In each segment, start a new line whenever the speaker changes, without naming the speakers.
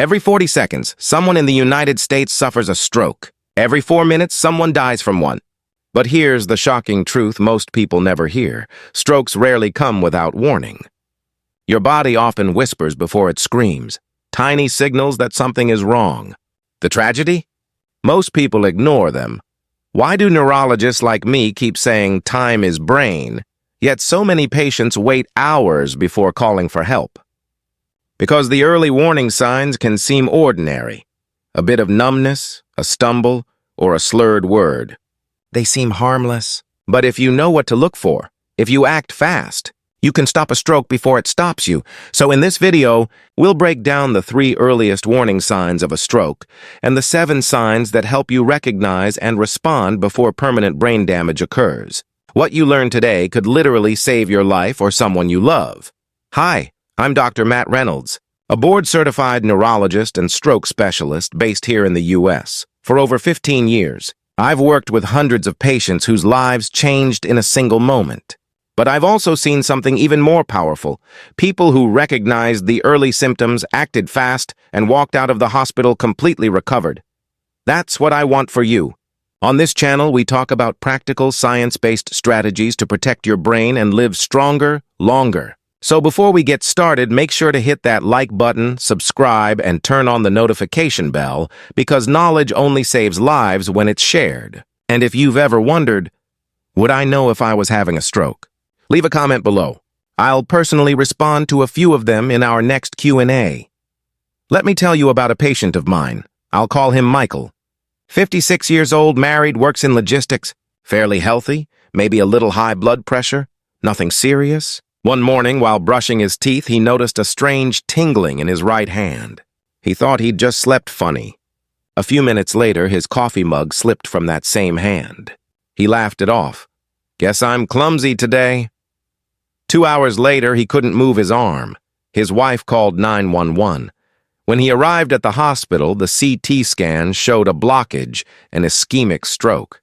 Every 40 seconds, someone in the United States suffers a stroke. Every 4 minutes, someone dies from one. But here's the shocking truth most people never hear. Strokes rarely come without warning. Your body often whispers before it screams, tiny signals that something is wrong. The tragedy? Most people ignore them. Why do neurologists like me keep saying time is brain, yet so many patients wait hours before calling for help? Because the early warning signs can seem ordinary. A bit of numbness, a stumble, or a slurred word. They seem harmless. But if you know what to look for, if you act fast, you can stop a stroke before it stops you. So in this video, we'll break down the 3 earliest warning signs of a stroke and the 7 signs that help you recognize and respond before permanent brain damage occurs. What you learn today could literally save your life or someone you love. Hi, I'm Dr. Matt Reynolds, a board-certified neurologist and stroke specialist based here in the U.S. For over 15 years, I've worked with hundreds of patients whose lives changed in a single moment. But I've also seen something even more powerful. People who recognized the early symptoms, acted fast, and walked out of the hospital completely recovered. That's what I want for you. On this channel, we talk about practical, science-based strategies to protect your brain and live stronger, longer. So before we get started, make sure to hit that like button, subscribe, and turn on the notification bell, because knowledge only saves lives when it's shared. And if you've ever wondered, would I know if I was having a stroke? Leave a comment below. I'll personally respond to a few of them in our next Q&A. Let me tell you about a patient of mine. I'll call him Michael. 56 years old, married, works in logistics, fairly healthy, maybe a little high blood pressure, nothing serious. One morning, while brushing his teeth, he noticed a strange tingling in his right hand. He thought he'd just slept funny. A few minutes later, his coffee mug slipped from that same hand. He laughed it off. Guess I'm clumsy today. 2 hours later, he couldn't move his arm. His wife called 911. When he arrived at the hospital, the CT scan showed a blockage and ischemic stroke.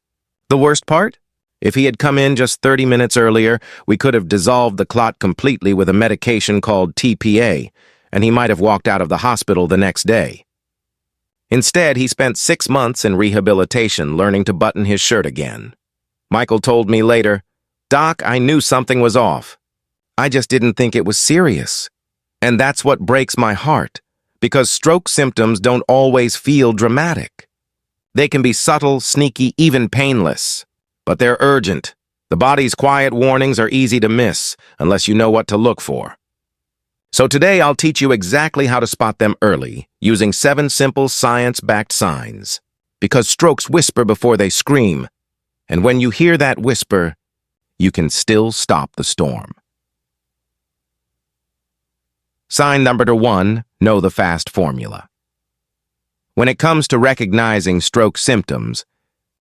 The worst part? If he had come in just 30 minutes earlier, we could have dissolved the clot completely with a medication called TPA, and he might have walked out of the hospital the next day. Instead, he spent 6 months in rehabilitation learning to button his shirt again. Michael told me later, "Doc, I knew something was off. I just didn't think it was serious." And that's what breaks my heart, because stroke symptoms don't always feel dramatic. They can be subtle, sneaky, even painless. But they're urgent. The body's quiet warnings are easy to miss unless you know what to look for. So today I'll teach you exactly how to spot them early, using 7 simple science-backed signs. Because strokes whisper before they scream. And when you hear that whisper, you can still stop the storm. Sign number 1, know the FAST formula. When it comes to recognizing stroke symptoms,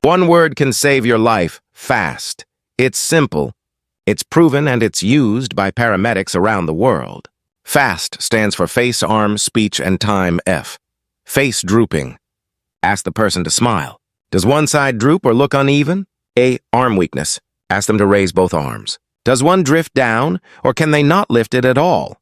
one word can save your life: fast. It's simple. It's proven and it's used by paramedics around the world. FAST stands for face, arm, speech, and time. F. Face drooping. Ask the person to smile. Does one side droop or look uneven? A. Arm weakness. Ask them to raise both arms. Does one drift down, or can they not lift it at all?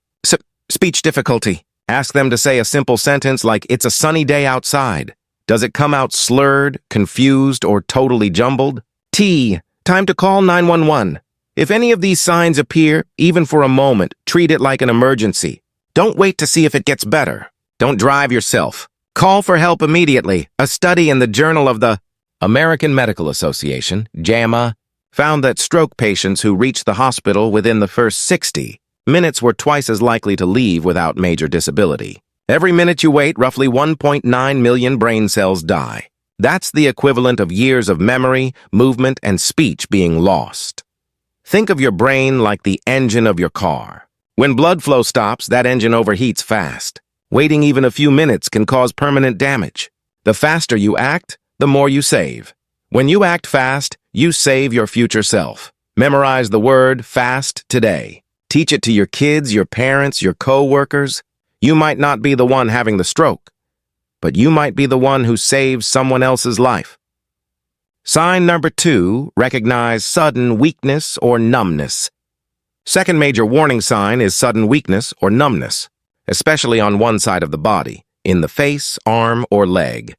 Speech difficulty. Ask them to say a simple sentence like, "It's a sunny day outside." Does it come out slurred, confused, or totally jumbled? T. Time to call 911. If any of these signs appear, even for a moment, treat it like an emergency. Don't wait to see if it gets better. Don't drive yourself. Call for help immediately. A study in the Journal of the American Medical Association, JAMA, found that stroke patients who reached the hospital within the first 60 minutes were twice as likely to leave without major disability. Every minute you wait, roughly 1.9 million brain cells die. That's the equivalent of years of memory, movement, and speech being lost. Think of your brain like the engine of your car. When blood flow stops, that engine overheats fast. Waiting even a few minutes can cause permanent damage. The faster you act, the more you save. When you act fast, you save your future self. Memorize the word FAST today. Teach it to your kids, your parents, your co-workers. You might not be the one having the stroke, but you might be the one who saves someone else's life. Sign number 2, recognize sudden weakness or numbness. Second major warning sign is sudden weakness or numbness, especially on one side of the body. in the face, arm, or leg.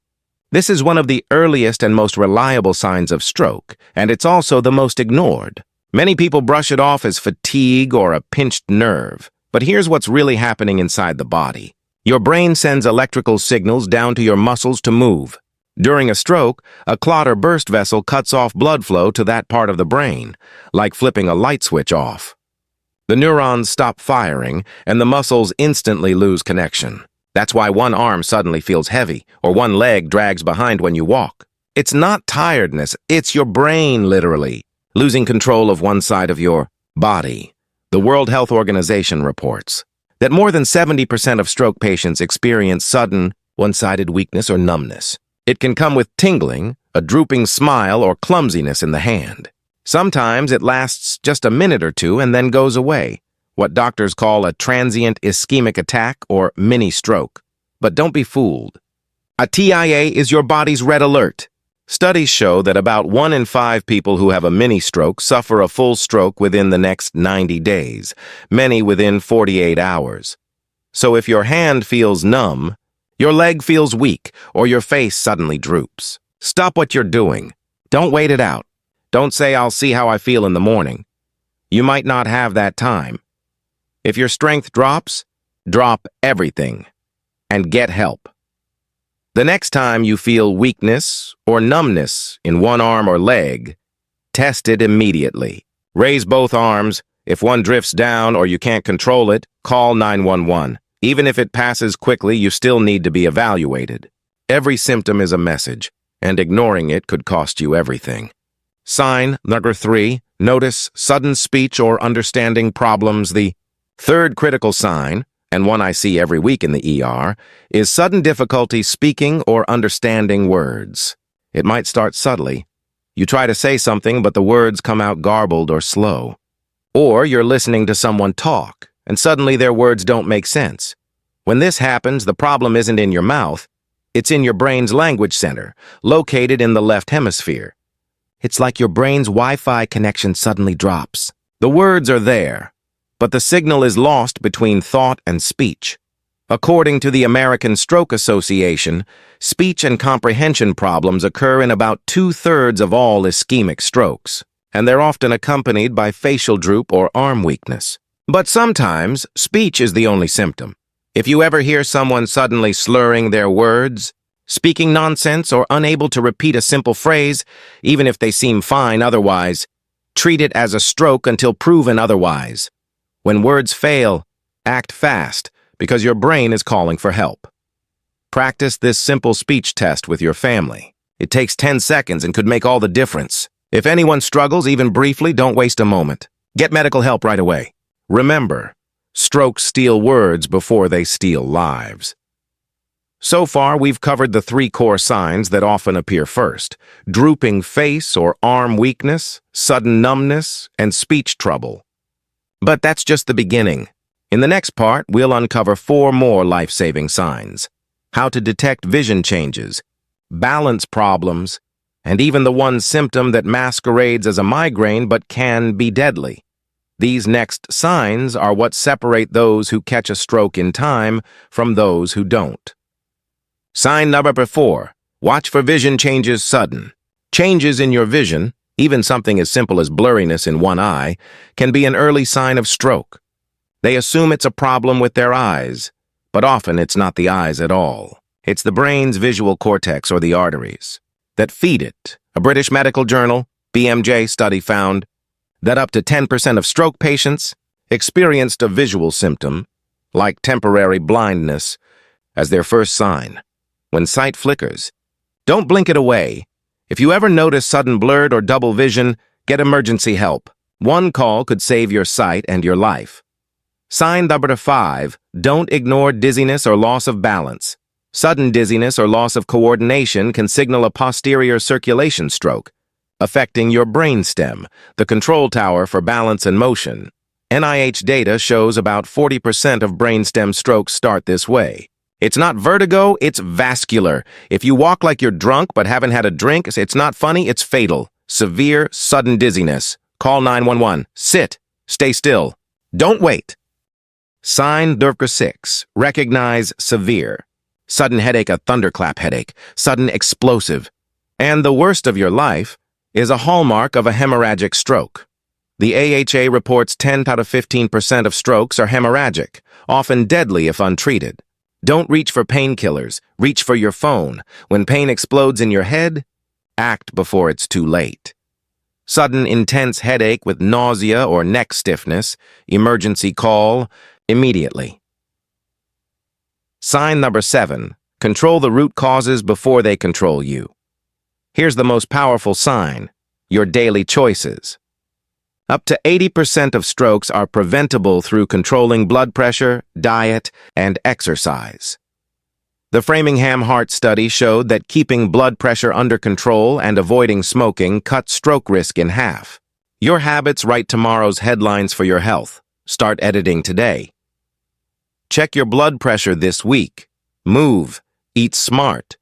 This is one of the earliest and most reliable signs of stroke, and it's also the most ignored. Many people brush it off as fatigue or a pinched nerve, but here's what's really happening inside the body. Your brain sends electrical signals down to your muscles to move. During a stroke, a clot or burst vessel cuts off blood flow to that part of the brain, like flipping a light switch off. The neurons stop firing, and the muscles instantly lose connection. That's why one arm suddenly feels heavy, or one leg drags behind when you walk. It's not tiredness, it's your brain, literally, losing control of one side of your body. The World Health Organization reports that more than 70% of stroke patients experience sudden, one-sided weakness or numbness. It can come with tingling, a drooping smile, or clumsiness in the hand. Sometimes it lasts just a minute or two and then goes away, what doctors call a transient ischemic attack or mini-stroke. But don't be fooled. A TIA is your body's red alert. Studies show that about 1 in 5 people who have a mini-stroke suffer a full stroke within the next 90 days, many within 48 hours. So if your hand feels numb, your leg feels weak, or your face suddenly droops, stop what you're doing. Don't wait it out. Don't say, "I'll see how I feel in the morning." You might not have that time. If your strength drops, drop everything and get help. The next time you feel weakness or numbness in one arm or leg, test it immediately. Raise both arms. If one drifts down or you can't control it, call 911. Even if it passes quickly, you still need to be evaluated. Every symptom is a message, and ignoring it could cost you everything. Sign number 3, notice sudden speech or understanding problems. The third critical sign, and one I see every week in the ER, is sudden difficulty speaking or understanding words. It might start subtly. You try to say something, but the words come out garbled or slow. Or you're listening to someone talk, and suddenly their words don't make sense. When this happens, the problem isn't in your mouth. It's in your brain's language center, located in the left hemisphere. It's like your brain's Wi-Fi connection suddenly drops. The words are there, but the signal is lost between thought and speech. According to the American Stroke Association, speech and comprehension problems occur in about 2/3 of all ischemic strokes, and they're often accompanied by facial droop or arm weakness. But sometimes, speech is the only symptom. If you ever hear someone suddenly slurring their words, speaking nonsense, or unable to repeat a simple phrase, even if they seem fine otherwise, treat it as a stroke until proven otherwise. When words fail, act fast, because your brain is calling for help. Practice this simple speech test with your family. It takes 10 seconds and could make all the difference. If anyone struggles, even briefly, don't waste a moment. Get medical help right away. Remember, strokes steal words before they steal lives. So far, we've covered the 3 core signs that often appear first: drooping face or arm weakness, sudden numbness, and speech trouble. But that's just the beginning. In the next part, we'll uncover 4 more life-saving signs: how to detect vision changes, balance problems, and even the one symptom that masquerades as a migraine but can be deadly. These next signs are what separate those who catch a stroke in time from those who don't. Sign number 4. Watch for vision changes sudden. Changes in your vision, even something as simple as blurriness in one eye, can be an early sign of stroke. They assume it's a problem with their eyes, but often it's not the eyes at all. It's the brain's visual cortex or the arteries that feed it. A British medical journal, BMJ study found that up to 10% of stroke patients experienced a visual symptom, like temporary blindness, as their first sign. When sight flickers, don't blink it away. If you ever notice sudden blurred or double vision, get emergency help. One call could save your sight and your life. Sign number 5, don't ignore dizziness or loss of balance. Sudden dizziness or loss of coordination can signal a posterior circulation stroke, affecting your brainstem, the control tower for balance and motion. NIH data shows about 40% of brainstem strokes start this way. It's not vertigo, it's vascular. If you walk like you're drunk but haven't had a drink, it's not funny, it's fatal. Severe, sudden dizziness. Call 911. Sit. Stay still. Don't wait. Sign number 6. Recognize severe. Sudden headache, a thunderclap headache, sudden explosive. And the worst of your life is a hallmark of a hemorrhagic stroke. The AHA reports 10 out of 15% of strokes are hemorrhagic, often deadly if untreated. Don't reach for painkillers, reach for your phone. When pain explodes in your head, act before it's too late. Sudden intense headache with nausea or neck stiffness, emergency call immediately. Sign number 7, control the root causes before they control you. Here's the most powerful sign, your daily choices. Up to 80% of strokes are preventable through controlling blood pressure, diet, and exercise. The Framingham Heart Study showed that keeping blood pressure under control and avoiding smoking cut stroke risk in half. Your habits write tomorrow's headlines for your health. Start editing today. Check your blood pressure this week. Move. Eat smart.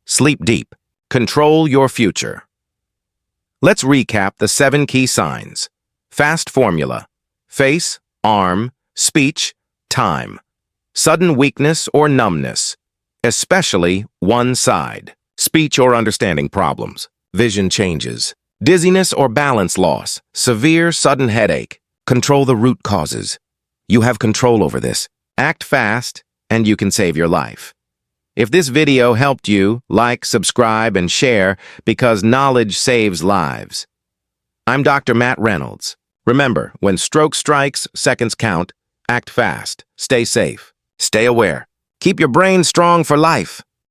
Sleep deep. Control your future. Let's recap the 7 key signs. Fast formula. Face, arm, speech, time. Sudden weakness or numbness, especially one side. Speech or understanding problems. Vision changes. Dizziness or balance loss. Severe sudden headache. Control the root causes. You have control over this. Act fast, and you can save your life. If this video helped you, like, subscribe, and share because knowledge saves lives. I'm Dr. Matt Reynolds. Remember, when stroke strikes, seconds count. Act fast. Stay safe. Stay aware. Keep your brain strong for life.